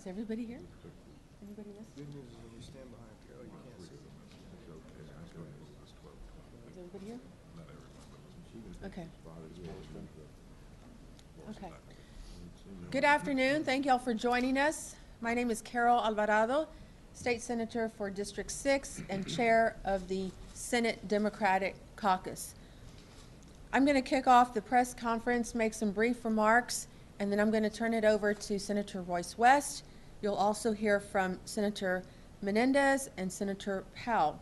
Is everybody here? Anybody miss? Good news is when you stand behind Carol, you can't see them. Is everybody here? Okay. Okay. Good afternoon. Thank you all for joining us. My name is Carol Alvarado, State Senator for District 6 and Chair of the Senate Democratic Caucus. I'm going to kick off the press conference, make some brief remarks, and then I'm going to turn it over to Senator Royce West. You'll also hear from Senator Menendez and Senator Powell.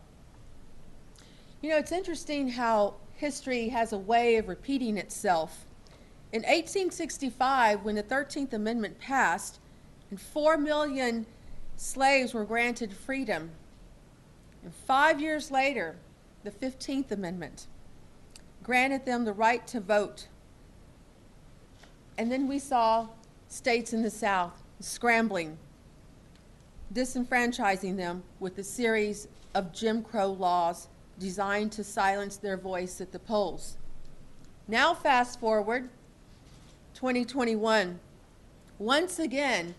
You know, it's interesting how history has a way of repeating itself. In 1865, when the 13th Amendment passed, and 4 million slaves were granted freedom, and 5 years later, the 15th Amendment granted them the right to vote. And then we saw states in the South scrambling, disenfranchising them with a series of Jim Crow laws designed to silence their voice at the polls. Now fast forward, 2021. Once again,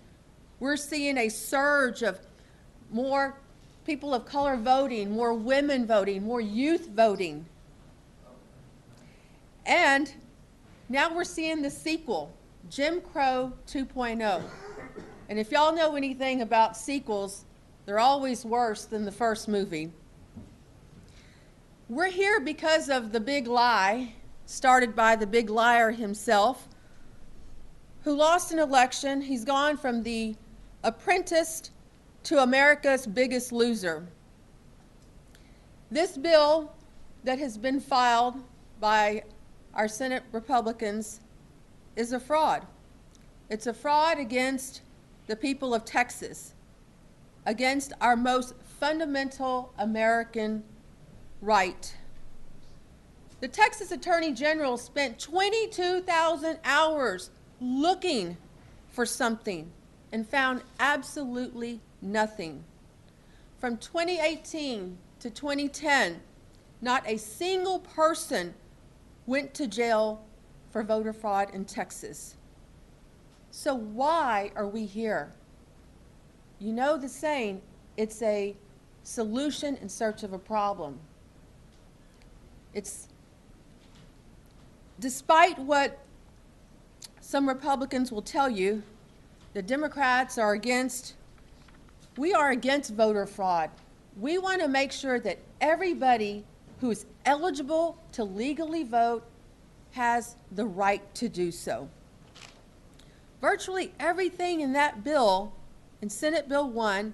we're seeing a surge of more people of color voting, more women voting, more youth voting. And now we're seeing the sequel, Jim Crow 2.0. And if y'all know anything about sequels, they're always worse than the first movie. We're here because of the big lie, started by the big liar himself, who lost an election. He's gone from the apprentice to America's biggest loser. This bill that has been filed by our Senate Republicans is a fraud. It's a fraud against the people of Texas, against our most fundamental American right. The Texas Attorney General spent 22,000 hours looking for something and found absolutely nothing. From 2018 to 2010, not a single person went to jail for voter fraud in Texas. So why are we here? You know the saying, it's a solution in search of a problem. It's, despite what some Republicans will tell you, the Democrats are against, we are against voter fraud. We want to make sure that everybody who is eligible to legally vote has the right to do so. Virtually everything in that bill, in Senate Bill 1,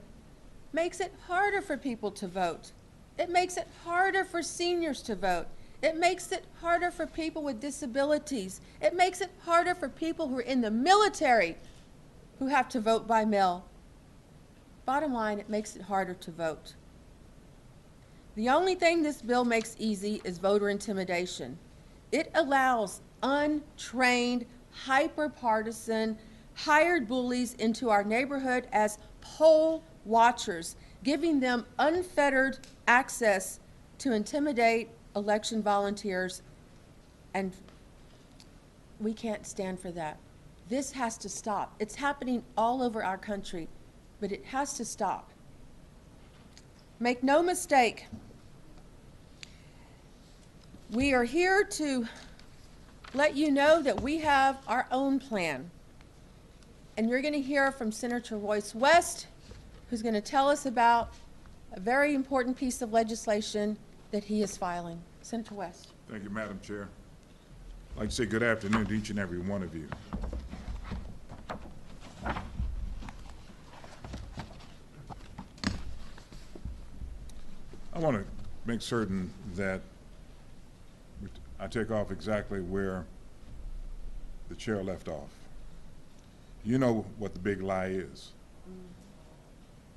makes it harder for people to vote. It makes it harder for seniors to vote. It makes it harder for people with disabilities. It makes it harder for people who are in the military who have to vote by mail. Bottom line, it makes it harder to vote. The only thing this bill makes easy is voter intimidation. It allows untrained, hyper-partisan, hired bullies into our neighborhood as poll watchers, giving them unfettered access to intimidate election volunteers, and we can't stand for that. This has to stop. It's happening all over our country, but it has to stop. Make no mistake, we are here to let you know that we have our own plan. And you're going to hear from Senator Royce West, who's going to tell us about a very important piece of legislation that he is filing. Senator West. Thank you, Madam Chair. I'd like to say good afternoon to each and every one of you. I want to make certain that I take off exactly where the chair left off. You know what the big lie is.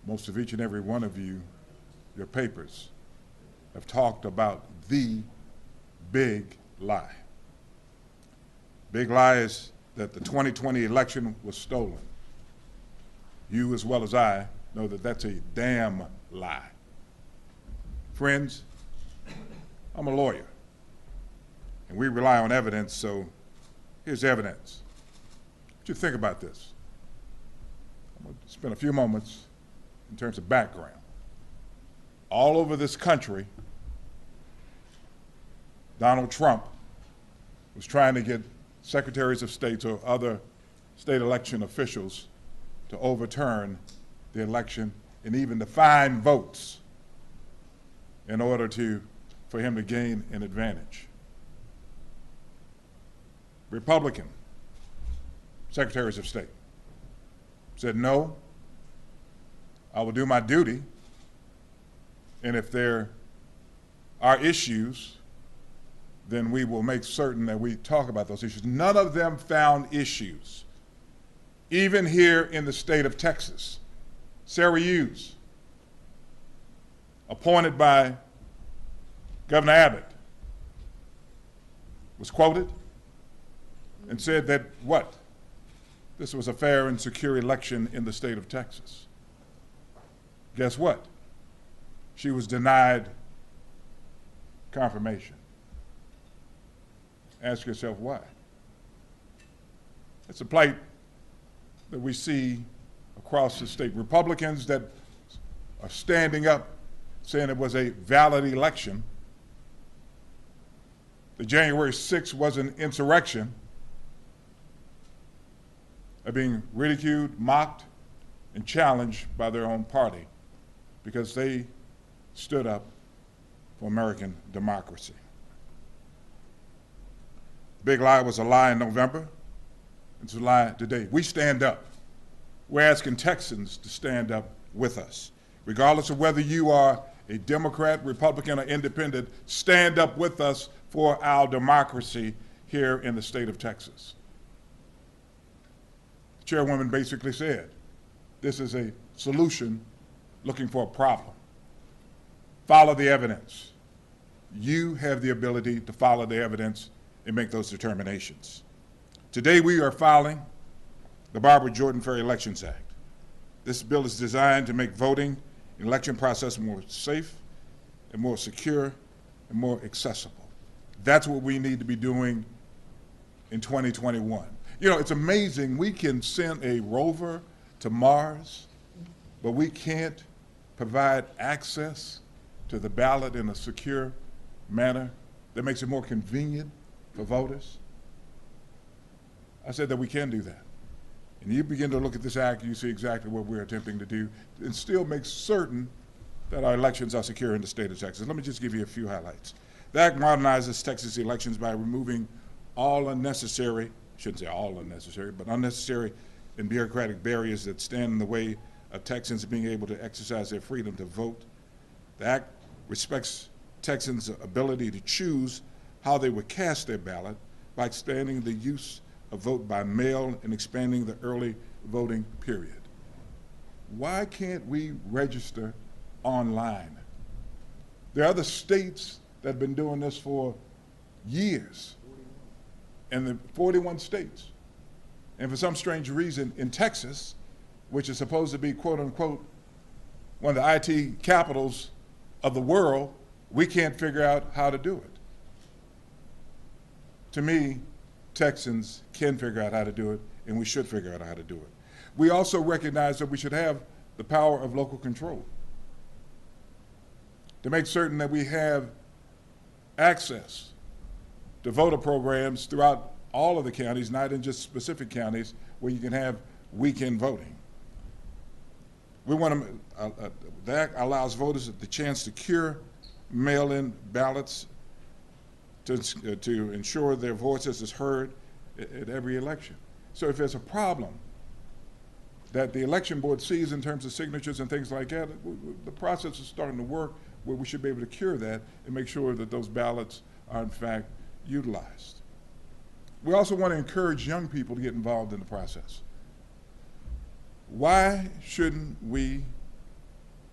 Most of each and every one of you, your papers, have talked about the big lie. Big lie is that the 2020 election was stolen. You, as well as I, know that that's a damn lie. Friends, I'm a lawyer, and we rely on evidence, so here's evidence. What you think about this? I'm spend a few moments in terms of background. All over this country, Donald Trump was trying to get secretaries of state or other state election officials to overturn the election and even to find votes in order for him to gain an advantage. Republican secretaries of state said, no, I will do my duty, and if there are issues, then we will make certain that we talk about those issues. None of them found issues. Even here in the state of Texas, Sarah Hughes, appointed by Governor Abbott, was quoted and said that what? This was a fair and secure election in the state of Texas. Guess what? She was denied confirmation. Ask yourself why. It's a plight that we see across the state. Republicans that are standing up saying it was a valid election. The January 6th was an insurrection, are being ridiculed, mocked, and challenged by their own party because they stood up for American democracy. Big lie was a lie in November. It's a lie today. We stand up. We're asking Texans to stand up with us. Regardless of whether you are a Democrat, Republican, or independent, stand up with us for our democracy here in the state of Texas. The chairwoman basically said, this is a solution looking for a problem. Follow the evidence. You have the ability to follow the evidence and make those determinations. Today we are filing the Barbara Jordan Fair Elections Act. This bill is designed to make voting and election process more safe and more secure and more accessible. That's what we need to be doing in 2021. You know, it's amazing, we can send a rover to Mars, but we can't provide access to the ballot in a secure manner that makes it more convenient for voters. I said that we can do that. And you begin to look at this act, you see exactly what we're attempting to do and still make certain that our elections are secure in the state of Texas. Let me just give you a few highlights. The act modernizes Texas elections by removing all unnecessary, I shouldn't say all unnecessary, but unnecessary and bureaucratic barriers that stand in the way of Texans being able to exercise their freedom to vote. The act respects Texans' ability to choose how they would cast their ballot by expanding the use of vote by mail and expanding the early voting period. Why can't we register online? There are other states that have been doing this for years, and the 41 states. And for some strange reason, in Texas, which is supposed to be, quote unquote, one of the IT capitals of the world, we can't figure out how to do it. To me, Texans can figure out how to do it, and we should figure out how to do it. We also recognize that we should have the power of local control to make certain that we have access to voter programs throughout all of the counties, not in just specific counties where you can have weekend voting. We want to, that allows voters the chance to cure mail-in ballots to ensure their voices is heard at every election. So if there's a problem that the election board sees in terms of signatures and things like that, the process is starting to work where we should be able to cure that and make sure that those ballots are in fact utilized. We also want to encourage young people to get involved in the process. Why shouldn't we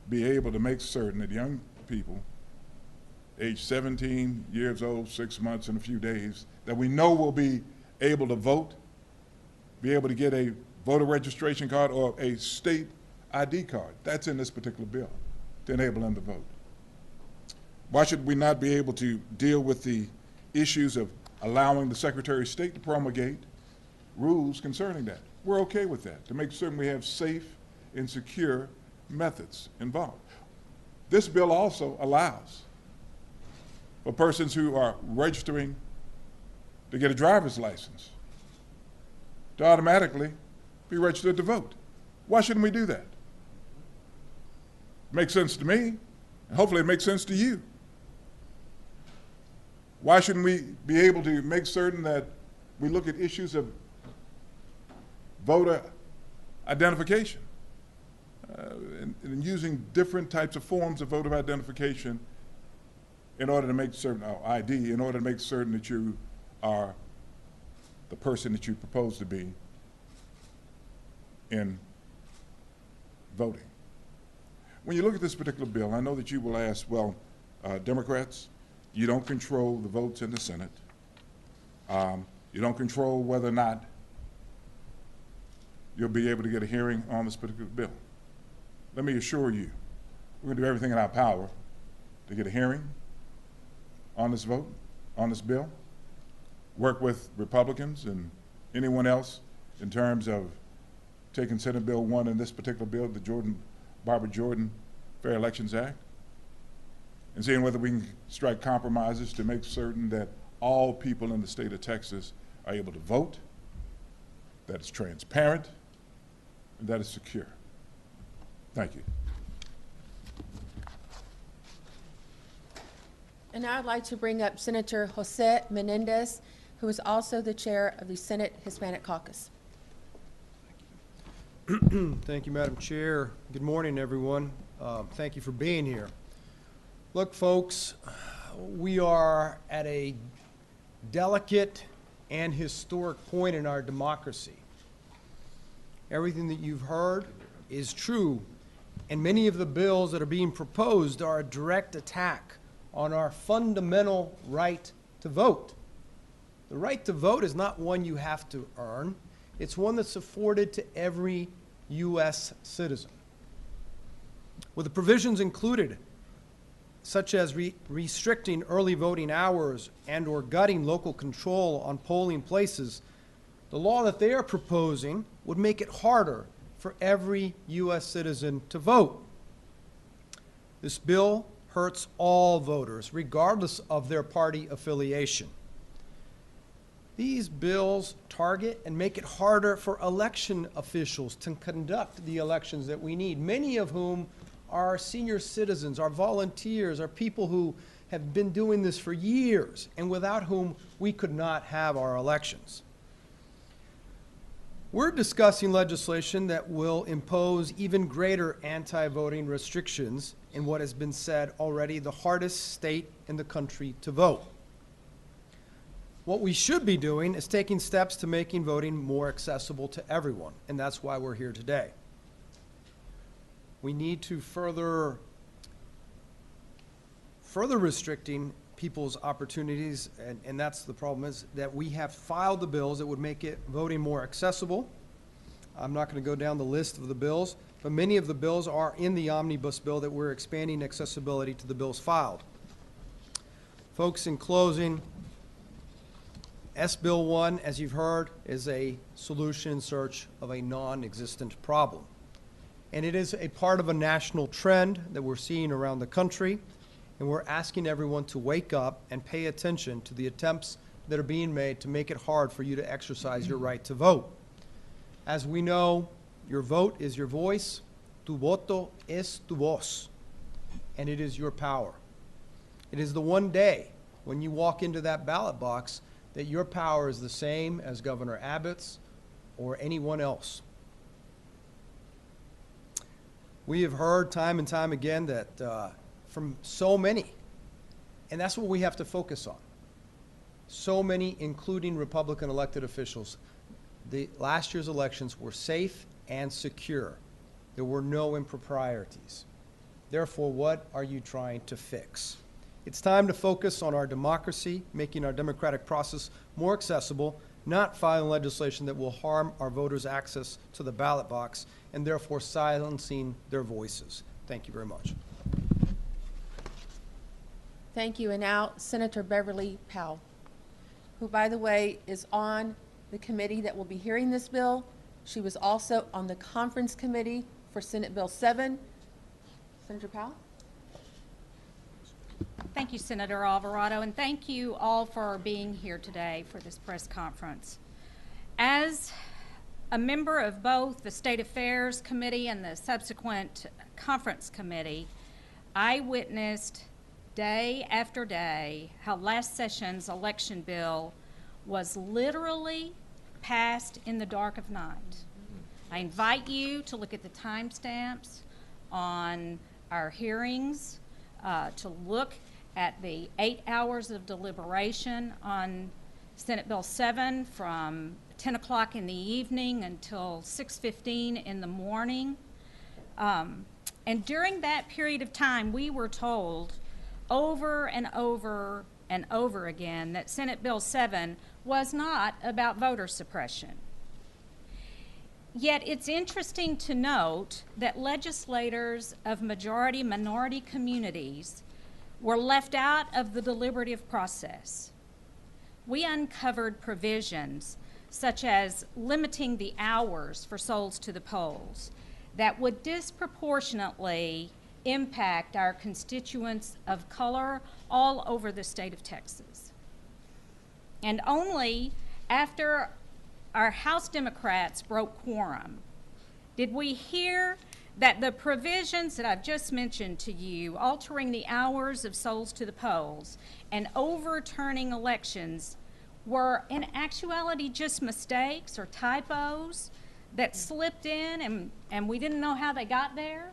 be able to make certain that young people age 17 years old, 6 months and a few days, that we know will be able to vote, be able to get a voter registration card or a state ID card? That's in this particular bill, to enable them to vote. Why should we not be able to deal with the issues of allowing the Secretary of State to promulgate rules concerning that? We're okay with that, to make certain we have safe and secure methods involved. This bill also allows for persons who are registering to get a driver's license to automatically be registered to vote. Why shouldn't we do that? Makes sense to me, and hopefully it makes sense to you. Why shouldn't we be able to make certain that we look at issues of voter identification and using different types of forms of voter identification in order to make certain, ID, in order to make certain that you are the person that you propose to be in voting. When you look at this particular bill, I know that you will ask, well, Democrats, you don't control the votes in the Senate. You don't control whether or not you'll be able to get a hearing on this particular bill. Let me assure you, we're going to do everything in our power to get a hearing on this vote, on this bill, work with Republicans and anyone else in terms of taking Senate Bill 1 and this particular bill, the Barbara Jordan Fair Elections Act, and seeing whether we can strike compromises to make certain that all people in the state of Texas are able to vote, that it's transparent, and that it's secure. Thank you. And now I'd like to bring up Senator Jose Menendez, who is also the chair of the Senate Hispanic Caucus. Thank you, Madam Chair. Good morning, everyone. Thank you for being here. Look, folks, we are at a delicate and historic point in our democracy. Everything that you've heard is true, and many of the bills that are being proposed are a direct attack on our fundamental right to vote. The right to vote is not one you have to earn. It's one that's afforded to every U.S. citizen. With the provisions included, such as restricting early voting hours and or gutting local control on polling places, the law that they are proposing would make it harder for every U.S. citizen to vote. This bill hurts all voters, regardless of their party affiliation. These bills target and make it harder for election officials to conduct the elections that we need, many of whom are senior citizens, are volunteers, are people who have been doing this for years and without whom we could not have our elections. We're discussing legislation that will impose even greater anti-voting restrictions in what has been said already, the hardest state in the country to vote. What we should be doing is taking steps to making voting more accessible to everyone, and that's why we're here today. We need to further restricting people's opportunities, and that's the problem, is that we have filed the bills that would make voting more accessible. I'm not going to go down the list of the bills, but many of the bills are in the omnibus bill that we're expanding accessibility to the bills filed. Folks, in closing, S-Bill 1, as you've heard, is a solution in search of a non-existent problem. And it is a part of a national trend that we're seeing around the country, and we're asking everyone to wake up and pay attention to the attempts that are being made to make it hard for you to exercise your right to vote. As we know, your vote is your voice, tu voto es tu voz, and it is your power. It is the one day when you walk into that ballot box that your power is the same as Governor Abbott's or anyone else. We have heard time and time again that from so many, and that's what we have to focus on. So many, including Republican elected officials, the last year's elections were safe and secure. There were no improprieties. Therefore, what are you trying to fix? It's time to focus on our democracy, making our democratic process more accessible, not filing legislation that will harm our voters' access to the ballot box and therefore silencing their voices. Thank you very much. Thank you. And now Senator Beverly Powell, who, by the way, is on the committee that will be hearing this bill. She was also on the conference committee for Senate Bill 7. Senator Powell? Thank you, Senator Alvarado, and thank you all for being here today for this press conference. As a member of both the State Affairs Committee and the subsequent conference committee, I witnessed day after day how last session's election bill was literally passed in the dark of night. I invite you to look at the timestamps on our hearings, to look at the 8 hours of deliberation on Senate Bill 7 from 10 o'clock in the evening until 6:15 in the morning. And during that period of time, we were told over and over and over again that Senate Bill 7 was not about voter suppression. Yet it's interesting to note that legislators of majority-minority communities were left out of the deliberative process. We uncovered provisions such as limiting the hours for souls to the polls that would disproportionately impact our constituents of color all over the state of Texas. And only after our House Democrats broke quorum did we hear that the provisions that I've just mentioned to you, altering the hours of souls to the polls and overturning elections, were in actuality just mistakes or typos that slipped in and we didn't know how they got there.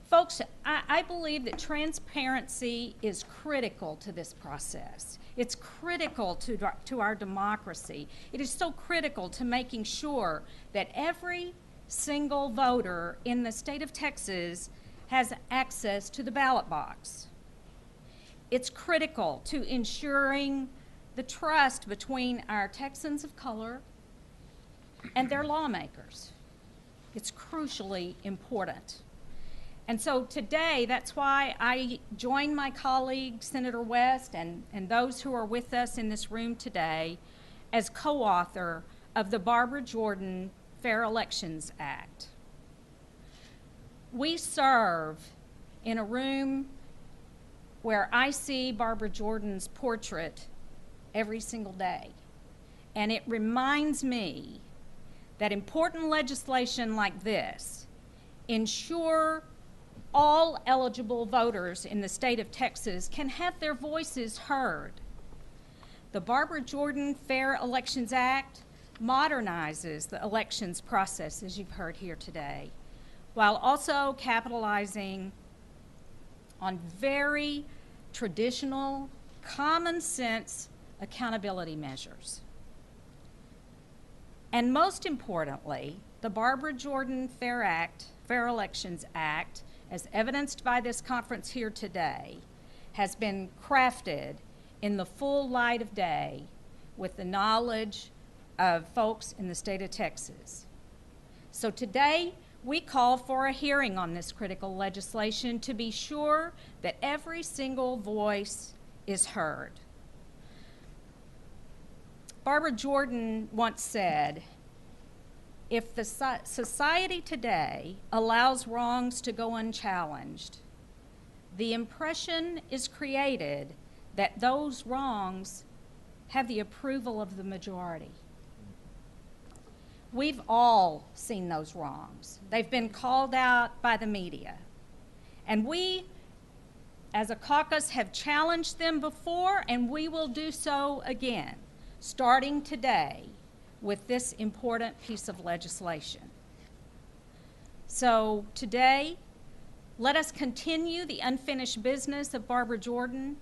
Folks, I believe that transparency is critical to this process. It's critical to our democracy. It is so critical to making sure that every single voter in the state of Texas has access to the ballot box. It's critical to ensuring the trust between our Texans of color and their lawmakers. It's crucially important. And so today, that's why I join my colleague, Senator West, and those who are with us in this room today as co-author of the Barbara Jordan Fair Elections Act. We serve in a room where I see Barbara Jordan's portrait every single day. And it reminds me that important legislation like this ensure all eligible voters in the state of Texas can have their voices heard. The Barbara Jordan Fair Elections Act modernizes the elections process, as you've heard here today, while also capitalizing on very traditional, common sense accountability measures. And most importantly, the Barbara Jordan Fair Elections Act, as evidenced by this conference here today, has been crafted in the full light of day with the knowledge of folks in the state of Texas. So today, we call for a hearing on this critical legislation to be sure that every single voice is heard. Barbara Jordan once said, "If the society today allows wrongs to go unchallenged, the impression is created that those wrongs have the approval of the majority." We've all seen those wrongs. They've been called out by the media. And we, as a caucus, have challenged them before, and we will do so again, starting today with this important piece of legislation. So today, let us continue the unfinished business of Barbara Jordan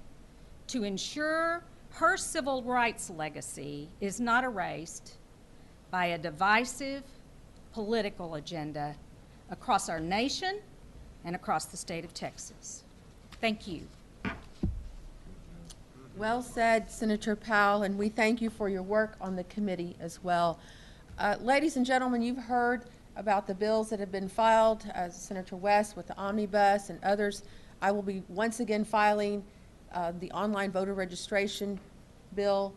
to ensure her civil rights legacy is not erased by a divisive political agenda across our nation and across the state of Texas. Thank you. Well said, Senator Powell, and we thank you for your work on the committee as well. Ladies and gentlemen, you've heard about the bills that have been filed, Senator West with the omnibus and others. I will be once again filing the online voter registration bill.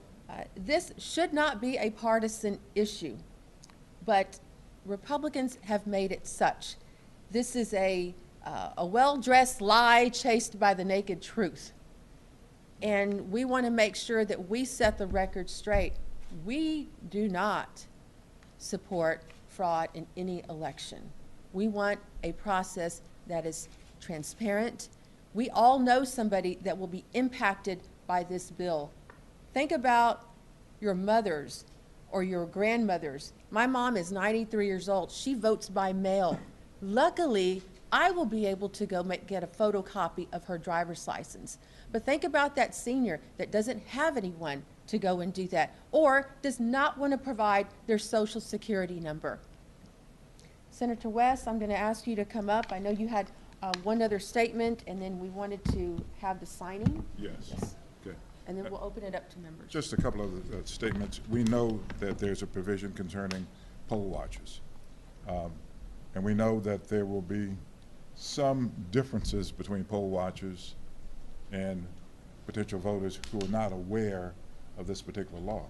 This should not be a partisan issue, but Republicans have made it such. This is a well-dressed lie chased by the naked truth. And we want to make sure that we set the record straight. We do not support fraud in any election. We want a process that is transparent. We all know somebody that will be impacted by this bill. Think about your mothers or your grandmothers. My mom is 93 years old. She votes by mail. Luckily, I will be able to go get a photocopy of her driver's license. But think about that senior that doesn't have anyone to go and do that, or does not want to provide their social security number. Senator West, I'm going to ask you to come up. I know you had one other statement, and then we wanted to have the signing. Yes. Okay. And then we'll open it up to members. Just a couple of statements. We know that there's a provision concerning poll watchers. And we know that there will be some differences between poll watchers and potential voters who are not aware of this particular law.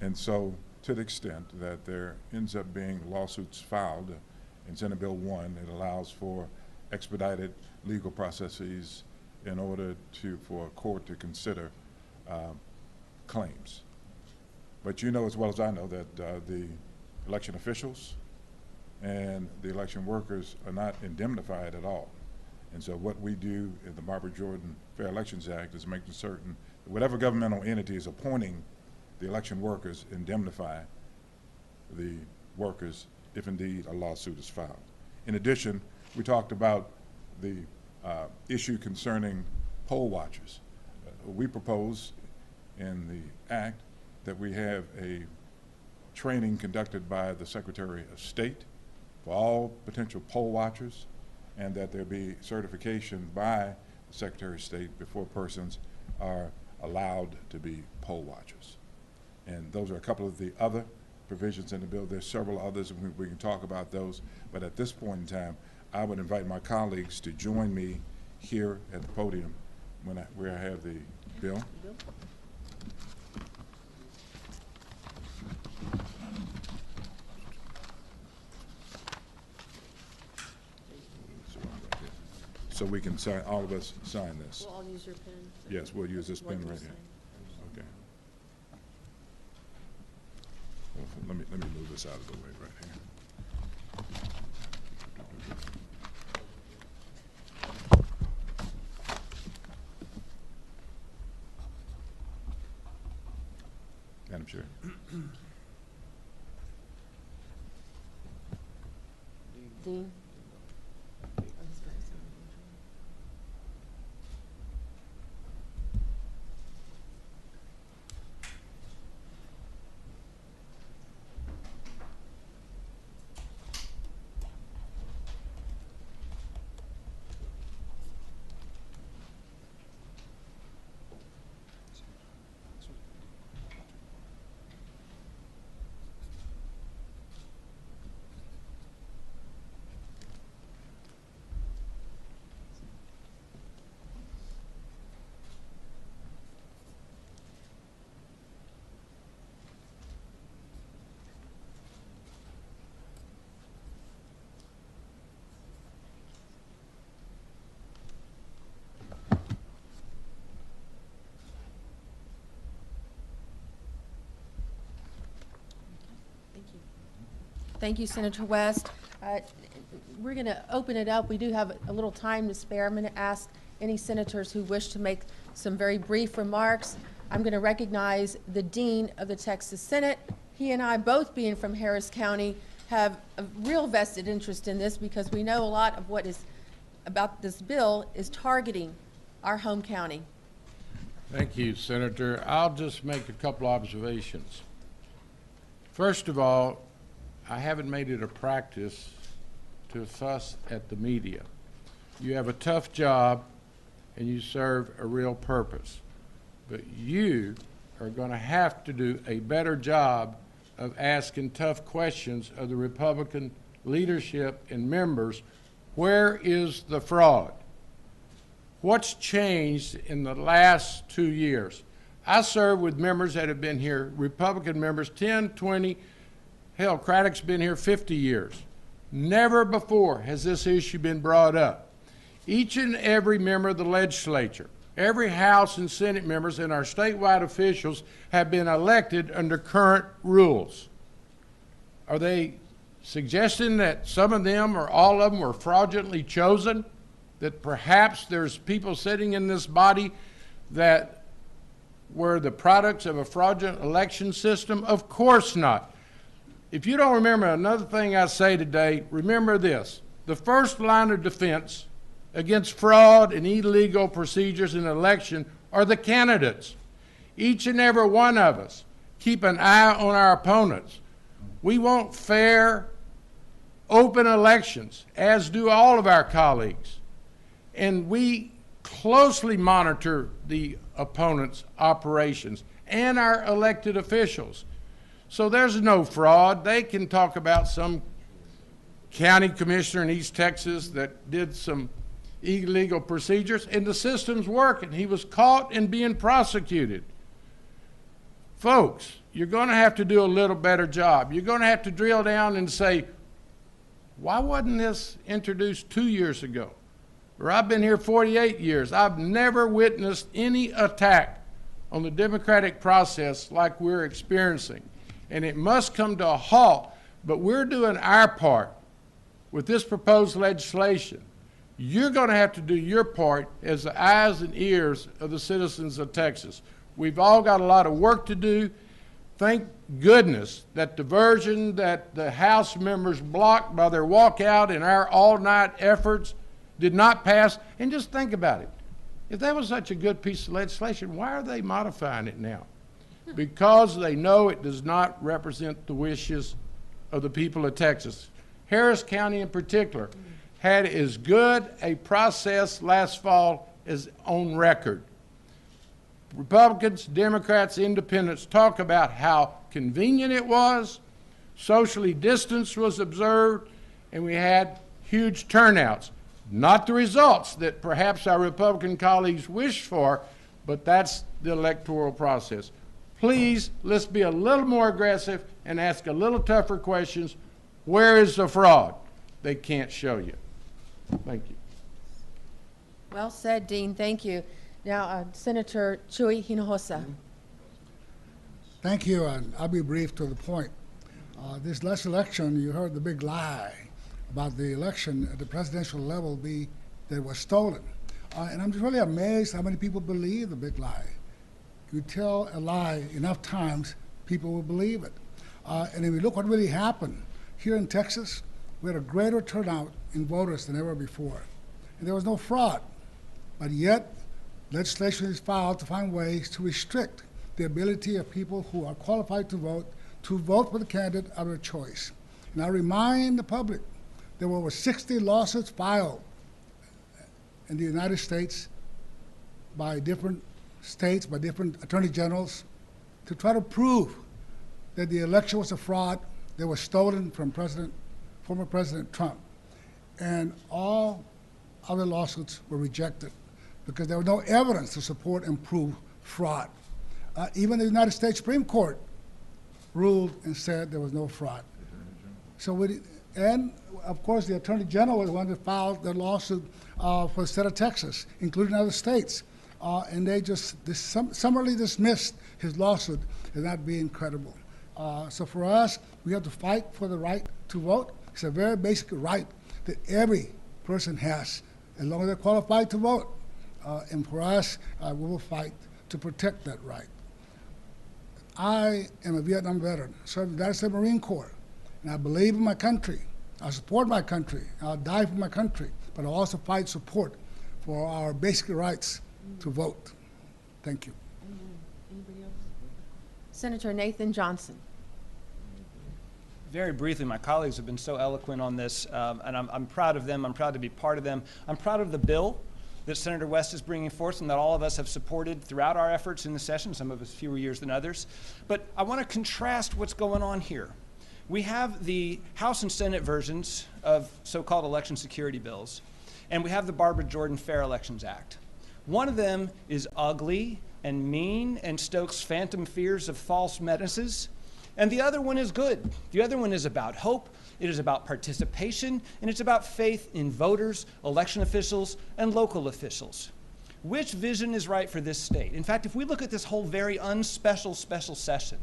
And so, to the extent that there ends up being lawsuits filed in Senate Bill 1, it allows for expedited legal processes in order for a court to consider claims. But you know as well as I know that the election officials and the election workers are not indemnified at all. And so what we do in the Barbara Jordan Fair Elections Act is making certain that whatever governmental entity is appointing the election workers indemnify the workers if indeed a lawsuit is filed. In addition, we talked about the issue concerning poll watchers. We propose in the act that we have a training conducted by the Secretary of State for all potential poll watchers, and that there be certification by the Secretary of State before persons are allowed to be poll watchers. And those are a couple of the other provisions in the bill. There's several others, and we can talk about those. But at this point in time, I would invite my colleagues to join me here at the podium where I have the bill. So we can sign, all of us sign this. We'll all use your pen. Yes, we'll use this pen right here. Okay. Well, let me move this out of the way right here. Madam Chair. Dean? Thank you, Senator West. We're going to open it up. We do have a little time to spare. I'm going to ask any senators who wish to make some very brief remarks. I'm going to recognize the Dean of the Texas Senate. He and I, both being from Harris County, have a real vested interest in this because we know a lot of what is about this bill is targeting our home county. Thank you, Senator. I'll just make a couple observations. First of all, I haven't made it a practice to fuss at the media. You have a tough job and you serve a real purpose, but you are going to have to do a better job of asking tough questions of the Republican leadership and members. Where is the fraud? What's changed in the last 2 years? I serve with members that have been here, Republican members, 10, 20, Hell, Craddock's been here 50 years. Never before has this issue been brought up. Each and every member of the legislature, every House and Senate members, and our statewide officials have been elected under current rules. Are they suggesting that some of them or all of them were fraudulently chosen? That perhaps there's people sitting in this body that were the products of a fraudulent election system? Of course not. If you don't remember another thing I say today, remember this. The first line of defense against fraud and illegal procedures in an election are the candidates. Each and every one of us keep an eye on our opponents. We want fair, open elections, as do all of our colleagues. And we closely monitor the opponent's operations and our elected officials. So there's no fraud. They can talk about some county commissioner in East Texas that did some illegal procedures, and the system's working. He was caught and being prosecuted. Folks, you're going to have to do a little better job. You're going to have to drill down and say, why wasn't this introduced 2 years ago? Or I've been here 48 years. I've never witnessed any attack on the democratic process like we're experiencing. And it must come to a halt, but we're doing our part with this proposed legislation. You're going to have to do your part as the eyes and ears of the citizens of Texas. We've all got a lot of work to do. Thank goodness that the version that the House members blocked by their walkout and our all-night efforts did not pass. And just think about it. If that was such a good piece of legislation, why are they modifying it now? Because they know it does not represent the wishes of the people of Texas. Harris County in particular had as good a process last fall as on record. Republicans, Democrats, Independents talk about how convenient it was, socially distance was observed, and we had huge turnouts. Not the results that perhaps our Republican colleagues wished for, but that's the electoral process. Please, let's be a little more aggressive and ask a little tougher questions. Where is the fraud? They can't show you. Thank you. Well said, Dean. Thank you. Now, Senator Chuy Hinojosa. Thank you, and I'll be brief to the point. This last election, you heard the big lie about the election at the presidential level that it was stolen. And I'm just really amazed how many people believe the big lie. You tell a lie enough times, people will believe it. And if you look what really happened, here in Texas, we had a greater turnout in voters than ever before. And there was no fraud, but yet legislation is filed to find ways to restrict the ability of people who are qualified to vote for the candidate of their choice. And I remind the public, there were over 60 lawsuits filed in the United States by different states, by different attorney generals, to try to prove that the election was a fraud that was stolen from former President Trump. And all other lawsuits were rejected because there was no evidence to support and prove fraud. Even the United States Supreme Court ruled and said there was no fraud. And of course, the Attorney General was the one that filed the lawsuit for the state of Texas, including other states. And they just summarily dismissed his lawsuit as not being credible. So for us, we have to fight for the right to vote. It's a very basic right that every person has, as long as they're qualified to vote. And for us, we will fight to protect that right. I am a Vietnam veteran, served in the United States Marine Corps, and I believe in my country. I support my country. I'll die for my country, but I'll also fight support for our basic rights to vote. Thank you. Anybody else? Senator Nathan Johnson. Very briefly, my colleagues have been so eloquent on this, and I'm proud of them. I'm proud to be part of them. I'm proud of the bill that Senator West is bringing forth and that all of us have supported throughout our efforts in the session, some of us fewer years than others. But I want to contrast what's going on here. We have the House and Senate versions of so-called election security bills, and we have the Barbara Jordan Fair Elections Act. One of them is ugly and mean and stokes phantom fears of false menaces, And the other one is good. The other one is about hope. It is about participation, and it's about faith in voters, election officials, and local officials. Which vision is right for this state? In fact, if we look at this whole very unspecial special session,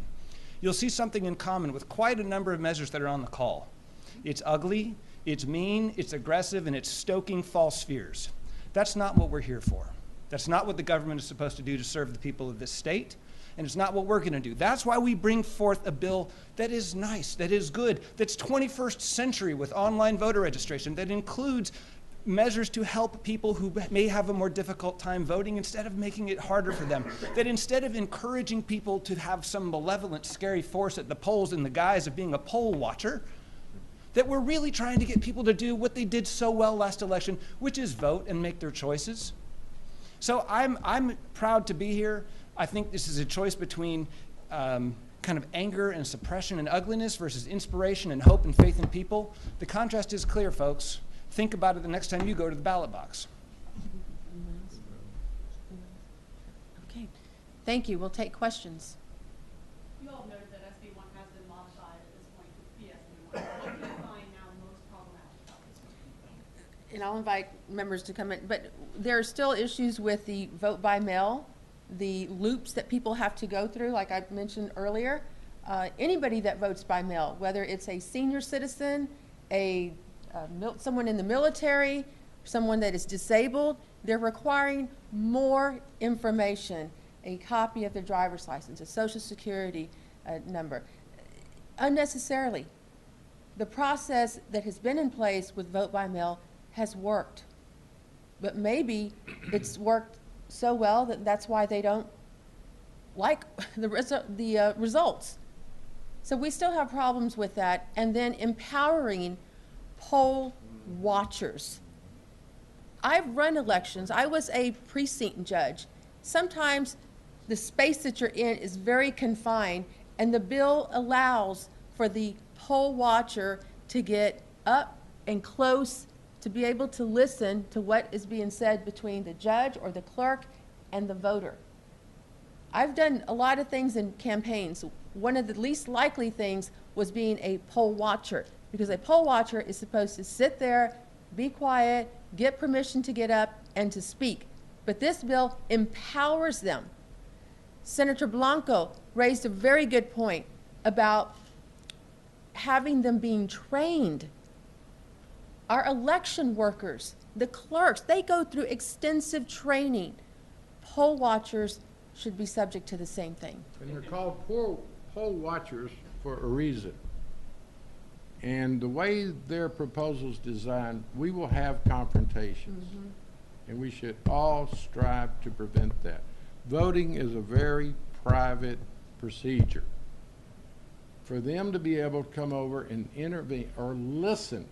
you'll see something in common with quite a number of measures that are on the call. It's ugly, it's mean, it's aggressive, and it's stoking false fears. That's not what we're here for. That's not what the government is supposed to do to serve the people of this state, and it's not what we're going to do. That's why we bring forth a bill that is nice, that is good, that's 21st century with online voter registration, that includes measures to help people who may have a more difficult time voting instead of making it harder for them. That instead of encouraging people to have some malevolent, scary force at the polls in the guise of being a poll watcher, that we're really trying to get people to do what they did so well last election, which is vote and make their choices. So I'm proud to be here. I think this is a choice between kind of anger and suppression and ugliness versus inspiration and hope and faith in people. The contrast is clear, folks. Think about it the next time you go to the ballot box. Okay, thank you. We'll take questions. You all noted that SB 1 has been modified at this point to be SB 1. What do you find now most problematic about this one? And I'll invite members to come in, but there are still issues with the vote by mail, the loops that people have to go through, like I mentioned earlier. Anybody that votes by mail, whether it's a senior citizen, someone in the military, someone that is disabled, they're requiring more information, a copy of their driver's license, a social security number, unnecessarily. The process that has been in place with vote by mail has worked, but maybe it's worked so well that that's why they don't like the results. So we still have problems with that, and then empowering poll watchers. I've run elections. I was a precinct judge. Sometimes the space that you're in is very confined, and the bill allows for the poll watcher to get up and close to be able to listen to what is being said between the judge or the clerk and the voter. I've done a lot of things in campaigns. One of the least likely things was being a poll watcher, because a poll watcher is supposed to sit there, be quiet, get permission to get up and to speak. But this bill empowers them. Senator Blanco raised a very good point about having them being trained. Our election workers, the clerks, they go through extensive training. Poll watchers should be subject to the same thing. And they're called poll watchers for a reason. And the way their proposal's designed, we will have confrontations. And we should all strive to prevent that. Voting is a very private procedure. For them to be able to come over and intervene or listen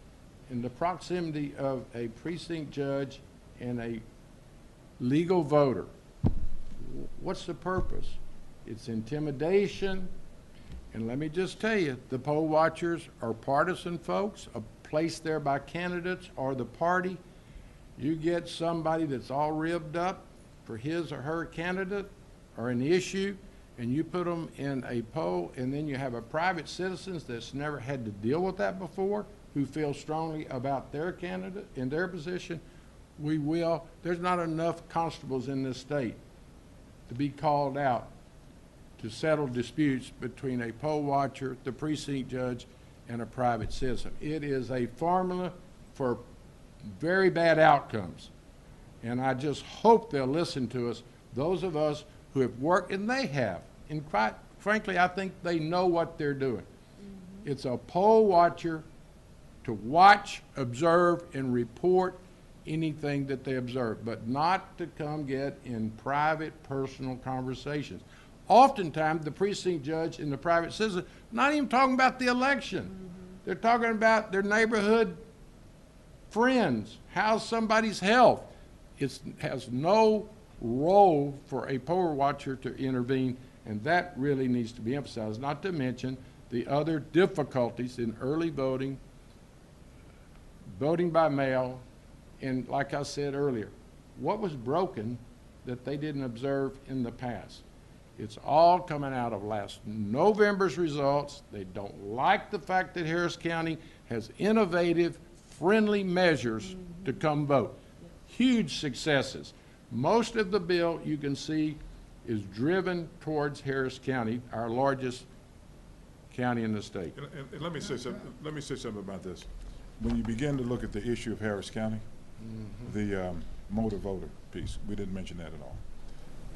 in the proximity of a precinct judge and a legal voter, what's the purpose? It's intimidation. And let me just tell you, the poll watchers are partisan folks, placed there by candidates or the party. You get somebody that's all ribbed up for his or her candidate or an issue, and you put them in a poll, and then you have a private citizen that's never had to deal with that before, who feel strongly about their candidate in their position. There's not enough constables in this state to be called out to settle disputes between a poll watcher, the precinct judge, and a private citizen. It is a formula for very bad outcomes. And I just hope they'll listen to us, those of us who have worked, and they have. And quite frankly, I think they know what they're doing. It's a poll watcher to watch, observe, and report anything that they observe, but not to come get in private, personal conversations. Oftentimes, the precinct judge and the private citizen not even talking about the election. They're talking about their neighborhood friends, how's somebody's health. It has no role for a poll watcher to intervene, and that really needs to be emphasized, not to mention the other difficulties in early voting, voting by mail, and like I said earlier, what was broken that they didn't observe in the past? It's all coming out of last November's results. They don't like the fact that Harris County has innovative, friendly measures to come vote. Huge successes. Most of the bill, you can see, is driven towards Harris County, our largest county in the state. And let me say something about this. When you begin to look at the issue of Harris County, the motor voter piece, we didn't mention that at all.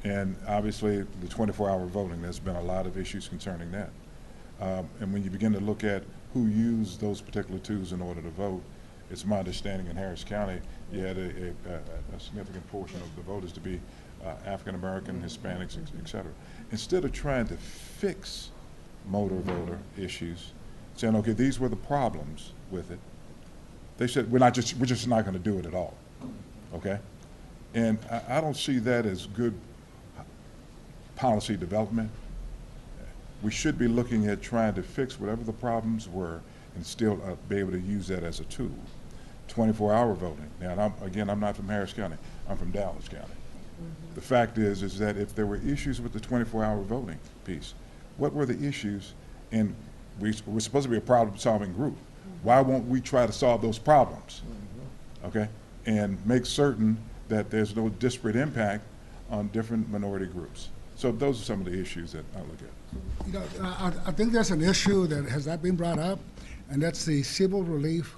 And obviously, the 24-hour voting, there's been a lot of issues concerning that. And when you begin to look at who used those particular tools in order to vote, it's my understanding in Harris County, you had a significant portion of the voters to be African-American, Hispanics, et cetera. Instead of trying to fix motor voter issues, saying, okay, these were the problems with it, they said, we're just not going to do it at all, okay? And I don't see that as good policy development. We should be looking at trying to fix whatever the problems were and still be able to use that as a tool. 24-hour voting. Now, I'm not from Harris County. I'm from Dallas County. The fact is that if there were issues with the 24-hour voting piece, what were the issues? And we're supposed to be a problem-solving group. Why won't we try to solve those problems, okay? And make certain that there's no disparate impact on different minority groups. So those are some of the issues that I look at. You know, I think there's an issue that has not been brought up, and that's the civil relief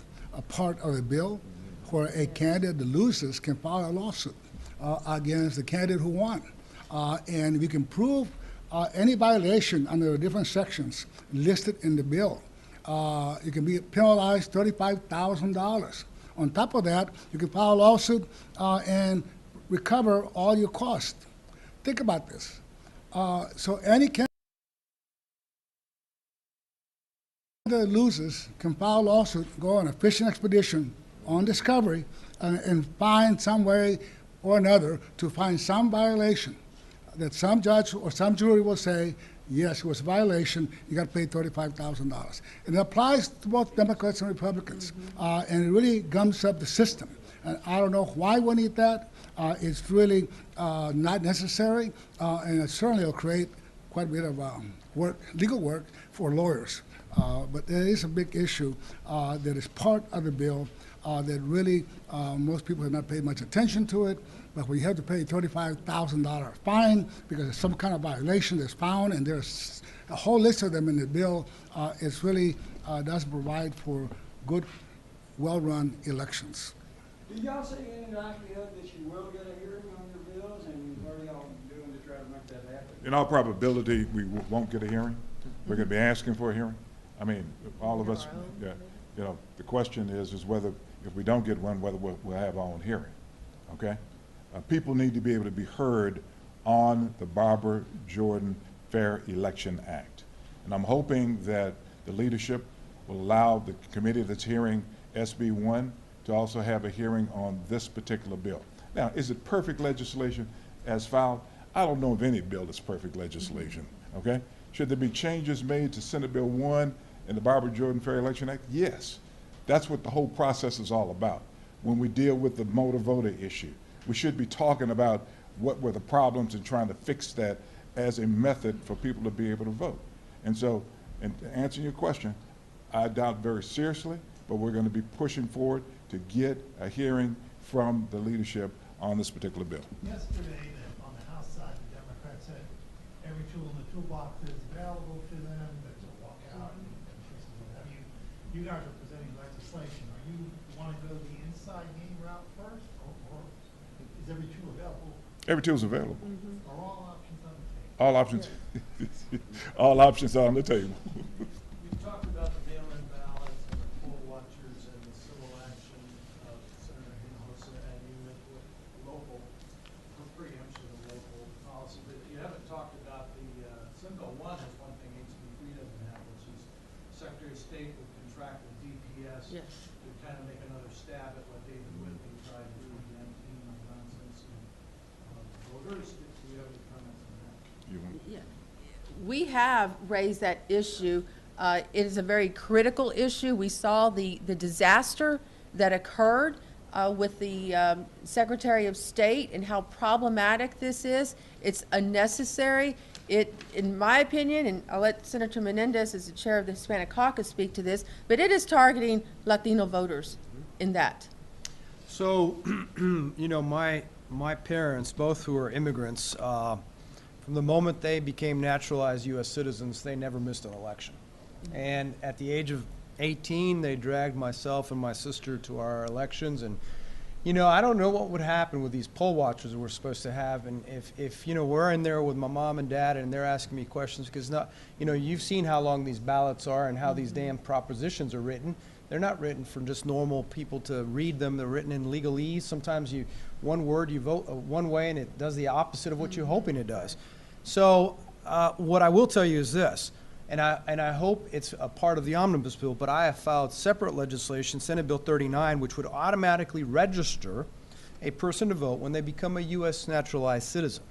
part of the bill, where a candidate that loses can file a lawsuit against the candidate who won. And if you can prove any violation under the different sections listed in the bill, you can be penalized $35,000. On top of that, you can file a lawsuit and recover all your costs. Think about this. So any candidate that loses can file a lawsuit, go on a fishing expedition on discovery, and find some way or another to find some violation that some judge or some jury will say, yes, it was a violation, you got to pay $35,000. And it applies to both Democrats and Republicans, and it really gums up the system. And I don't know why we need that. It's really not necessary, and it certainly will create quite a bit of legal work for lawyers. But there is a big issue that is part of the bill that really most people have not paid much attention to it. But when you have to pay a $35,000 fine because of some kind of violation that's found, and there's a whole list of them in the bill, it really doesn't provide for good, well-run elections. Do y'all see any likelihood that you will get a hearing on your bills, and what are y'all doing to try to make that happen? In all probability, we won't get a hearing. We're going to be asking for a hearing. I mean, all of us, yeah, you know, the question is whether, if we don't get one, whether we'll have our own hearing, okay? People need to be able to be heard on the Barbara Jordan Fair Election Act. And I'm hoping that the leadership will allow the committee that's hearing SB 1 to also have a hearing on this particular bill. Now, is it perfect legislation as filed? I don't know of any bill that's perfect legislation, okay? Should there be changes made to Senate Bill 1 and the Barbara Jordan Fair Election Act? Yes. That's what the whole process is all about. When we deal with the motor voter issue, we should be talking about what were the problems and trying to fix that as a method for people to be able to vote. And so, and to answer your question, I doubt very seriously, but we're going to be pushing forward to get a hearing from the leadership on this particular bill. Yesterday, on the House side, the Democrats said every tool in the toolbox is available to them, that to walk out and fix what have you. You guys are presenting legislation. Are you want to go the inside game route first, or is every tool available? Every tool is available. Are all options on the table? All options, all options are on the table. You talked about the mail-in ballots and the poll watchers and the civil action of Senator Hinojosa, and you went with local, for preemption of local policy, but you haven't talked about the, Senate Bill 1 has one thing HB 3 doesn't have, which is Secretary of State would contract with DPS Yes. to kind of make another stab at what David Whitney tried to do with 19 nonsense and voters. Do you have any comments on that? You want- Yeah. We have raised that issue. It is a very critical issue. We saw the disaster that occurred with the Secretary of State and how problematic this is. It's unnecessary. in my opinion, and I'll let Senator Menendez, as the chair of the Hispanic Caucus, speak to this, but it is targeting Latino voters in that. So, you know, my parents, both who are immigrants, from the moment they became naturalized U.S. citizens, they never missed an election. And at the age of 18, they dragged myself and my sister to our elections. And, you know, I don't know what would happen with these poll watchers we're supposed to have. And if you know, we're in there with my mom and dad and they're asking me questions, because, you know, you've seen how long these ballots are and how these damn propositions are written. They're not written for just normal people to read them. They're written in legalese. Sometimes one word you vote one way and it does the opposite of what you're hoping it does. So what I will tell you is this, and I hope it's a part of the omnibus bill, but I have filed separate legislation, Senate Bill 39, which would automatically register a person to vote when they become a U.S. naturalized citizen.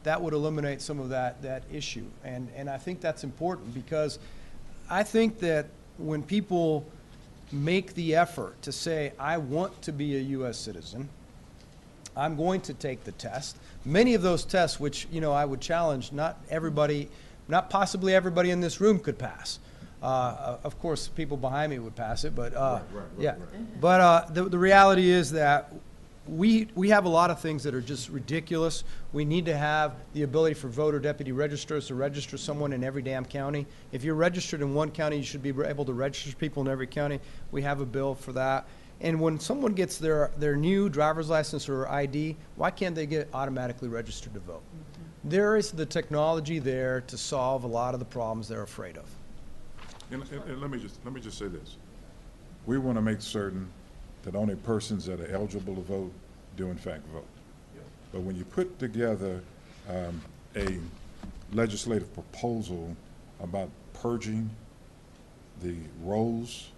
That would eliminate some of that issue. And I think that's important, because I think that when people make the effort to say, I want to be a U.S. citizen, I'm going to take the test. Many of those tests, which, you know, I would challenge, not possibly everybody in this room could pass. Of course, people behind me would pass it, but yeah. But the reality is that we have a lot of things that are just ridiculous. We need to have the ability for voter deputy registrars to register someone in every damn county. If you're registered in one county, you should be able to register people in every county. We have a bill for that. And when someone gets their new driver's license or ID, why can't they get automatically registered to vote? There is the technology there to solve a lot of the problems they're afraid of. And let me just say this. We want to make certain that only persons that are eligible to vote do in fact vote. But when you put together a legislative proposal about purging the rolls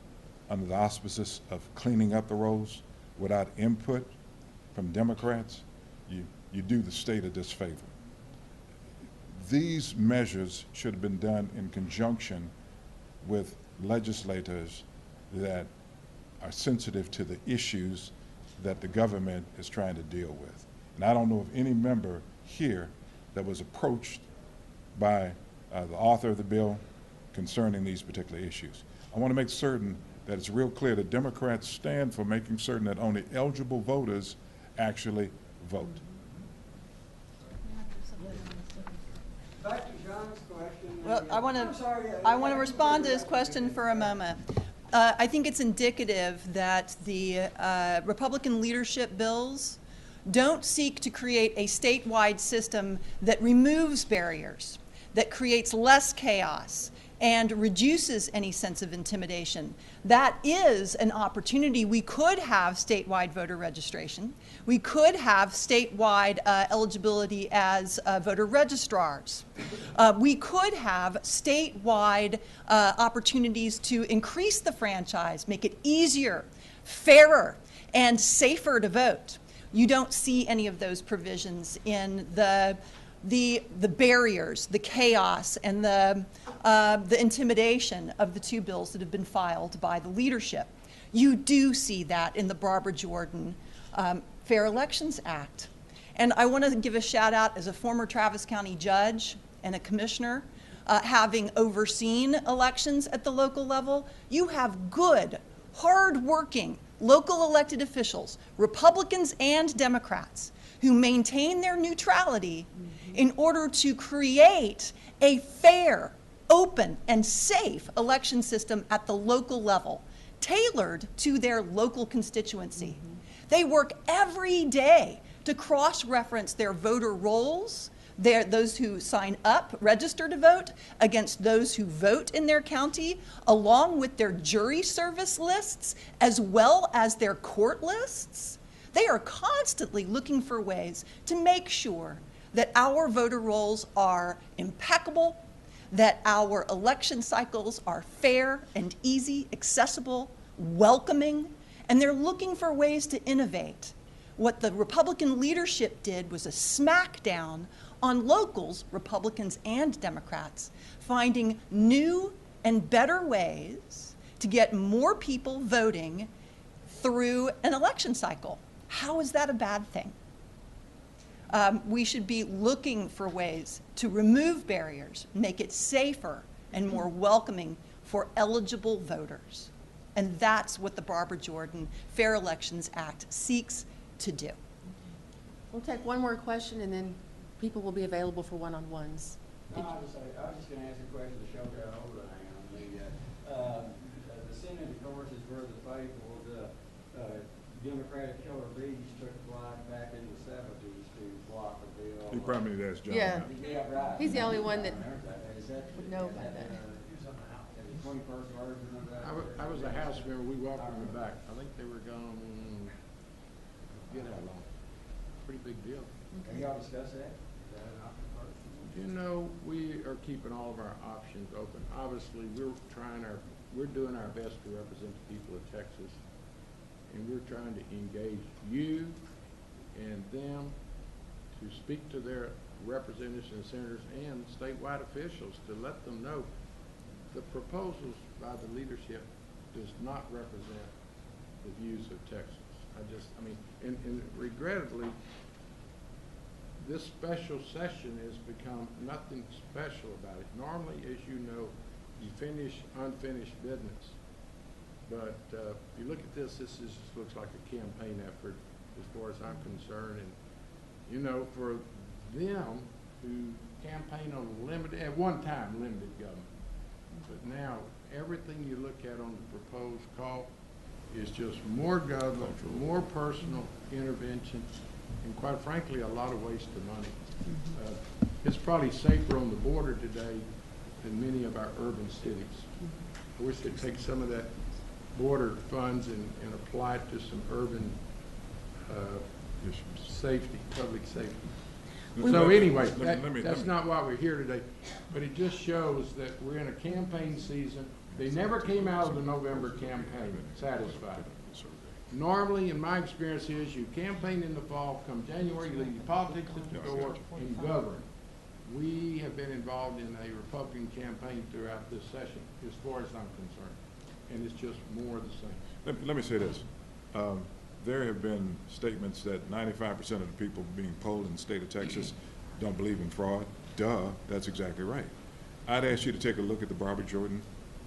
under the auspices of cleaning up the rolls without input from Democrats, you do the state a disfavor. These measures should have been done in conjunction with legislators that are sensitive to the issues that the government is trying to deal with. And I don't know of any member here that was approached by the author of the bill concerning these particular issues. I want to make certain that it's real clear that Democrats stand for making certain that only eligible voters actually vote. Back to John's question. Well, I want I'm sorry, to respond to this question for a moment. I think it's indicative that the Republican leadership bills don't seek to create a statewide system that removes barriers, that creates less chaos, and reduces any sense of intimidation. That is an opportunity. We could have statewide voter registration. We could have statewide eligibility as voter registrars. We could have statewide opportunities to increase the franchise, make it easier, fairer, and safer to vote. You don't see any of those provisions in the barriers, the chaos, and the intimidation of the two bills that have been filed by the leadership. You do see that in the Barbara Jordan Fair Elections Act. And I want to give a shout out as a former Travis County judge and a commissioner, having overseen elections at the local level. You have good, hard-working local elected officials, Republicans and Democrats, who maintain their neutrality in order to create a fair, open, and safe election system at the local level, tailored to their local constituency. They work every day to cross-reference their voter rolls, those who sign up, register to vote, against those who vote in their county, along with their jury service lists, as well as their court lists. They are constantly looking for ways to make sure that our voter rolls are impeccable, that our election cycles are fair and easy, accessible, welcoming, and they're looking for ways to innovate. What the Republican leadership did was a smackdown on locals, Republicans and Democrats, finding new and better ways to get more people voting through an election cycle. How is that a bad thing? We should be looking for ways to remove barriers, make it safer and more welcoming for eligible voters. And that's what the Barbara Jordan Fair Elections Act seeks to do. We'll take one more question, and then people will be available for one-on-ones. No, I was just gonna ask a question to show how old I am. The Senate, of course, is very faithful. The Democratic Killer Bees took flight back in the 70s to block a bill. He probably need to ask John. Yeah. Yeah, right. He's the only one that Is that, would know about that. the 21st version of that? I was a House member, we welcomed them back. I think they were gone, get how long? Pretty big deal. Can y'all discuss that? Is that an option first? You know, we are keeping all of our options open. Obviously, we're doing our best to represent the people of Texas, and we're trying to engage you and them to speak to their representatives and senators and statewide officials to let them know the proposals by the leadership does not represent the views of Texas. And regrettably, this special session has become nothing special about it. Normally, as you know, you finish unfinished business. But if you look at this just looks like a campaign effort as far as I'm concerned. And, you know, for them who campaign on at one time, limited government. But now, everything you look at on the proposed call is just more government, more personal intervention, and quite frankly, a lot of waste of money. It's probably safer on the border today than many of our urban cities. I wish they'd take some of that border funds and apply it to some urban safety, public safety. So anyway, that's not why we're here today, but it just shows that we're in a campaign season. They never came out of the November campaign satisfied. Normally, in my experience, is you campaign in the fall, come January, you leave your politics at the door and govern. We have been involved in a Republican campaign throughout this session, as far as I'm concerned, and it's just more of the same. Let me say this. There have been statements that 95% of the people being polled in the state of Texas don't believe in fraud. Duh, that's exactly right. I'd ask you to take a look at the Barbara Jordan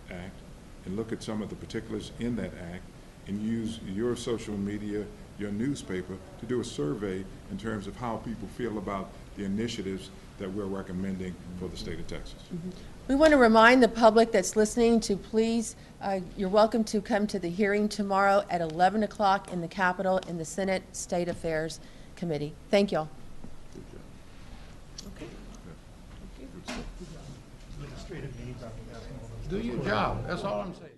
Act and look at some of the particulars in that act and use your social media, your newspaper, to do a survey in terms of how people feel about the initiatives that we're recommending for the state of Texas. We want to remind the public that's listening to please, you're welcome to come to the hearing tomorrow at 11 o'clock in the Capitol in the Senate State Affairs Committee. Thank y'all. Do your job, that's all I'm saying.